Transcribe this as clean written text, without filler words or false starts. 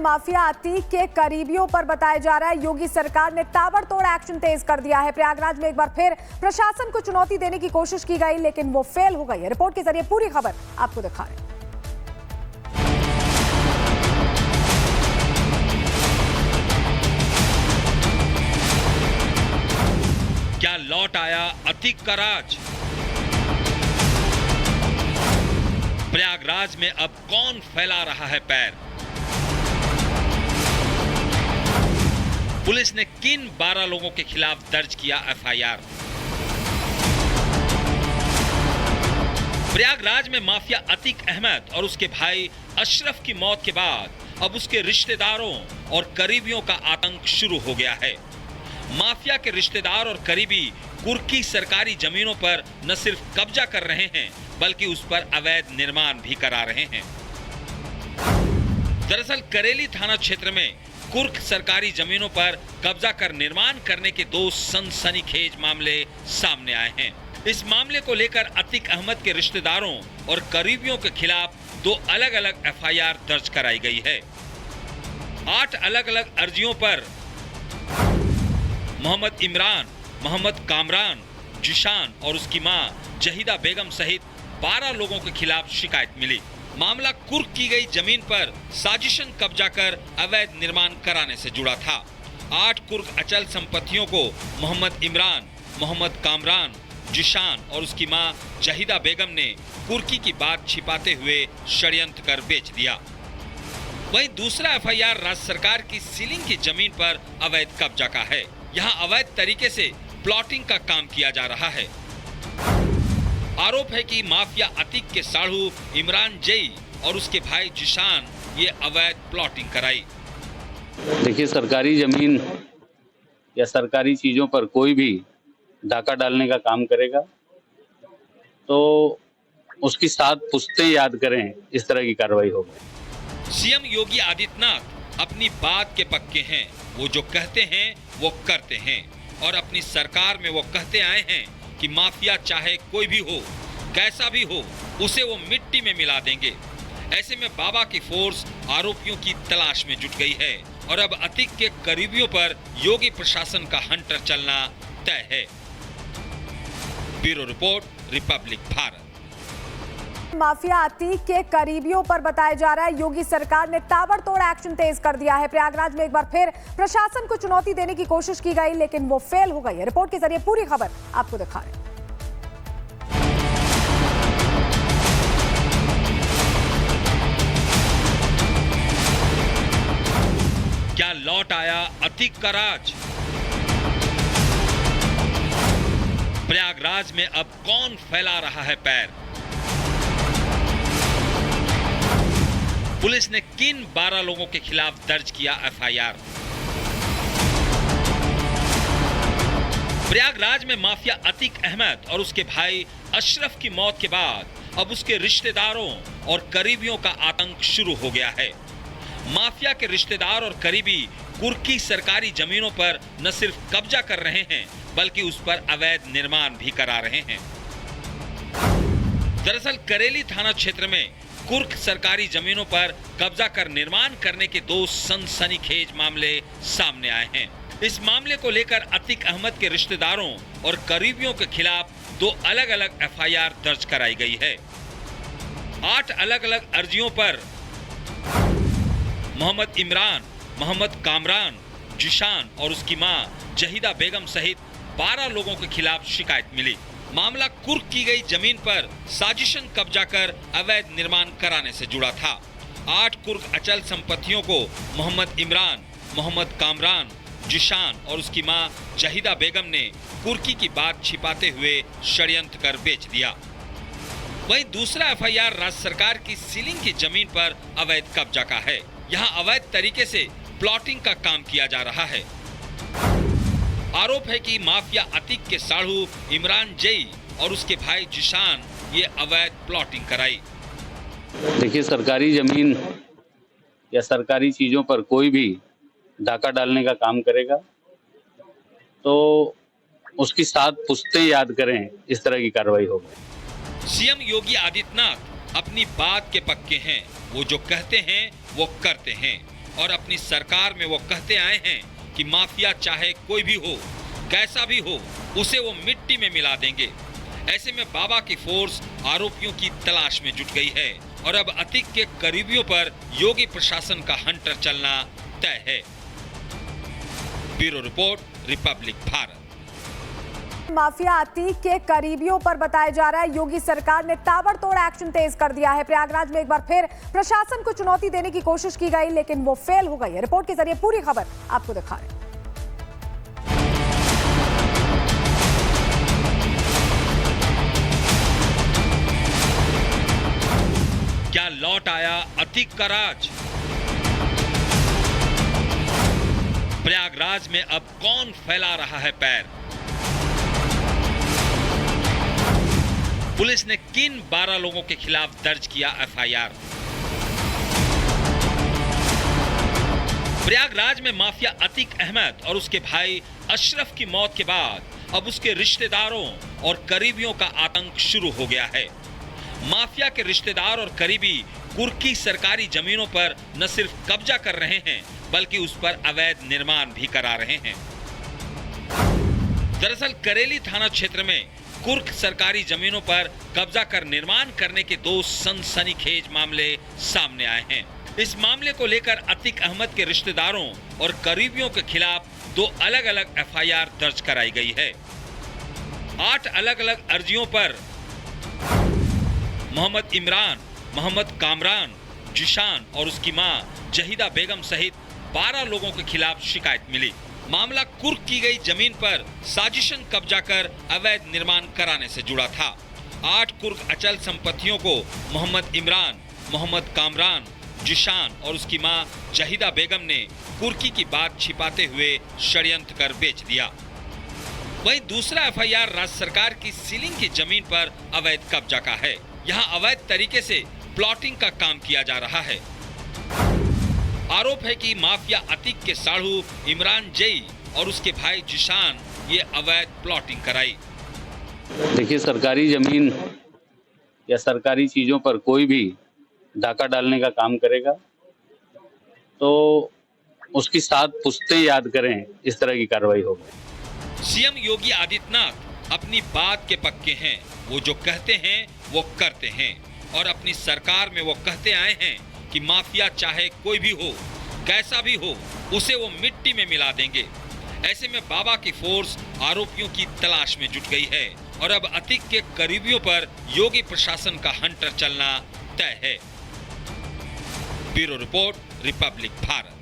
Mafia Atiq के करीबियों पर बताया जा रहा है योगी सरकार ने ताबड़तोड़ एक्शन तेज कर दिया है। प्रयागराज में एक बार फिर प्रशासन को चुनौती देने की कोशिश की गई, लेकिन वो फेल हो गई है। रिपोर्ट के जरिए पूरी खबर आपको दिखा रहे हैं। क्या लौट आया अतीक का राज? प्रयागराज में अब कौन फैला रहा है पैर? पुलिस ने किन 12 लोगों के खिलाफ दर्ज किया एफआईआर? प्रयागराज में माफिया अतीक अहमद और उसके भाई अशरफ की मौत के बाद अब उसके रिश्तेदारों और करीबियों का आतंक शुरू हो गया है। माफिया के रिश्तेदार और करीबी कुर्की सरकारी जमीनों पर न सिर्फ कब्जा कर रहे हैं, बल्कि उस पर अवैध निर्माण भी करा रहे हैं। दरअसल करेली थाना क्षेत्र में कुर्क सरकारी जमीनों पर कब्जा कर निर्माण करने के 2 सनसनीखेज मामले सामने आए हैं। इस मामले को लेकर अतीक अहमद के रिश्तेदारों और करीबियों के खिलाफ 2 अलग अलग एफआईआर दर्ज कराई गई है। 8 अलग अलग अर्जियों पर मोहम्मद इमरान, मोहम्मद कामरान, जिशान और उसकी मां जहीदा बेगम सहित 12 लोगों के खिलाफ शिकायत मिली। मामला कुर्क की गई जमीन पर साजिशन कब्जा कर अवैध निर्माण कराने से जुड़ा था। 8 कुर्क अचल संपत्तियों को मोहम्मद इमरान, मोहम्मद कामरान, जिशान और उसकी मां जहीदा बेगम ने कुर्की की बात छिपाते हुए षड्यंत्र कर बेच दिया। वहीं दूसरा एफआईआर राज्य सरकार की सीलिंग की जमीन पर अवैध कब्जा का है। यहाँ अवैध तरीके से प्लॉटिंग का काम किया जा रहा है। आरोप है कि माफिया अतीक के साढ़ू इमरान जई और उसके भाई जिशान ये अवैध प्लॉटिंग कराई। देखिए, सरकारी जमीन या सरकारी चीजों पर कोई भी डाका डालने का काम करेगा तो उसकी 7 पुश्तें याद करें, इस तरह की कार्रवाई होगी। सीएम योगी आदित्यनाथ अपनी बात के पक्के हैं। वो जो कहते हैं वो करते हैं और अपनी सरकार में वो कहते आए हैं कि माफिया चाहे कोई भी हो, कैसा भी हो, उसे वो मिट्टी में मिला देंगे। ऐसे में बाबा की फोर्स आरोपियों की तलाश में जुट गई है और अब अतीक के करीबियों पर योगी प्रशासन का हंटर चलना तय है। Bureau report, Republic Bharat. Mafia Atiq के करीबियों पर बताया जा रहा है योगी सरकार ने ताबड़तोड़ एक्शन तेज कर दिया है। प्रयागराज में एक बार फिर प्रशासन को चुनौती देने की कोशिश की गई, लेकिन वो फेल हो गई है। रिपोर्ट के जरिए पूरी खबर आपको दिखा रहे हैं। क्या लौट आया अतीक का राज? प्रयागराज में अब कौन फैला रहा है पैर? पुलिस ने किन 12 लोगों के खिलाफ दर्ज किया एफआईआर? प्रयागराज में माफिया अतीक अहमद और उसके भाई अशरफ की मौत के बाद अब उसके रिश्तेदारों और करीबियों का आतंक शुरू हो गया है। माफिया के रिश्तेदार और करीबी कुर्की सरकारी जमीनों पर न सिर्फ कब्जा कर रहे हैं, बल्कि उस पर अवैध निर्माण भी करा रहे हैं। दरअसल करेली थाना क्षेत्र में कुर्क सरकारी जमीनों पर कब्जा कर निर्माण करने के 2 सनसनीखेज मामले सामने आए हैं। इस मामले को लेकर अतीक अहमद के रिश्तेदारों और करीबियों के खिलाफ 2 अलग अलग एफआईआर दर्ज कराई गई है। 8 अलग अलग अर्जियों पर मोहम्मद इमरान, मोहम्मद कामरान, जिशान और उसकी मां जहीदा बेगम सहित 12 लोगों के खिलाफ शिकायत मिली। मामला कुर्क की गई जमीन पर साजिशन कब्जा कर अवैध निर्माण कराने से जुड़ा था। 8 कुर्क अचल संपत्तियों को मोहम्मद इमरान, मोहम्मद कामरान, जिशान और उसकी मां जहीदा बेगम ने कुर्की की बात छिपाते हुए षड्यंत्र कर बेच दिया। वहीं दूसरा एफआईआर राज्य सरकार की सीलिंग की जमीन पर अवैध कब्जा का है। यहाँ अवैध तरीके से प्लॉटिंग का काम किया जा रहा है। आरोप है कि माफिया अतीक के साढ़ू इमरान जई और उसके भाई जिशान ये अवैध प्लॉटिंग कराई। देखिए, सरकारी जमीन या सरकारी चीजों पर कोई भी डाका डालने का काम करेगा तो उसकी 7 पुश्तें याद करें, इस तरह की कार्रवाई होगी। सीएम योगी आदित्यनाथ अपनी बात के पक्के हैं। वो जो कहते हैं वो करते हैं और अपनी सरकार में वो कहते आए हैं कि माफिया चाहे कोई भी हो, कैसा भी हो, उसे वो मिट्टी में मिला देंगे। ऐसे में बाबा की फोर्स आरोपियों की तलाश में जुट गई है और अब अतीक के करीबियों पर योगी प्रशासन का हंटर चलना तय है। Bureau report, Republic Bharat. Mafia Atiq के करीबियों पर बताया जा रहा है योगी सरकार ने ताबड़तोड़ एक्शन तेज कर दिया है। प्रयागराज में एक बार फिर प्रशासन को चुनौती देने की कोशिश की गई, लेकिन वो फेल हो गई है। रिपोर्ट के जरिए पूरी खबर आपको दिखा रहे हैं। क्या लौट आया अतीक का राज? प्रयागराज में अब कौन फैला रहा है पैर? पुलिस ने किन 12 लोगों के खिलाफ दर्ज किया एफआईआर? प्रयागराज में माफिया अतीक अहमद और उसके भाई अशरफ की मौत के बाद अब उसके रिश्तेदारों और करीबियों का आतंक शुरू हो गया है। माफिया के रिश्तेदार और करीबी कुर्की सरकारी जमीनों पर न सिर्फ कब्जा कर रहे हैं, बल्कि उस पर अवैध निर्माण भी करा रहे हैं। दरअसल करेली थाना क्षेत्र में कुर्क सरकारी जमीनों पर कब्जा कर निर्माण करने के 2 सनसनीखेज मामले सामने आए हैं। इस मामले को लेकर अतीक अहमद के रिश्तेदारों और करीबियों के खिलाफ 2 अलग अलग एफआईआर दर्ज कराई गई है। 8 अलग अलग अर्जियों पर मोहम्मद इमरान, मोहम्मद कामरान, जिशान और उसकी मां जहीदा बेगम सहित 12 लोगों के खिलाफ शिकायत मिली। मामला कुर्क की गई जमीन पर साजिशन कब्जा कर अवैध निर्माण कराने से जुड़ा था। 8 कुर्क अचल संपत्तियों को मोहम्मद इमरान, मोहम्मद कामरान, जिशान और उसकी मां जहीदा बेगम ने कुर्की की बात छिपाते हुए षड्यंत्र कर बेच दिया। वहीं दूसरा एफआईआर राज्य सरकार की सीलिंग की जमीन पर अवैध कब्जा का है। यहाँ अवैध तरीके से प्लॉटिंग का काम किया जा रहा है। आरोप है कि माफिया अतीक के साढ़ू इमरान जई और उसके भाई जिशान ये अवैध प्लॉटिंग कराई। देखिए, सरकारी जमीन या सरकारी चीजों पर कोई भी डाका डालने का काम करेगा तो उसकी 7 पुश्तें याद करें, इस तरह की कार्रवाई होगी। सीएम योगी आदित्यनाथ अपनी बात के पक्के हैं। वो जो कहते हैं वो करते हैं और अपनी सरकार में वो कहते आए हैं कि माफिया चाहे कोई भी हो, कैसा भी हो, उसे वो मिट्टी में मिला देंगे। ऐसे में बाबा की फोर्स आरोपियों की तलाश में जुट गई है और अब अतीक के करीबियों पर योगी प्रशासन का हंटर चलना तय है। Bureau report, Republic Bharat.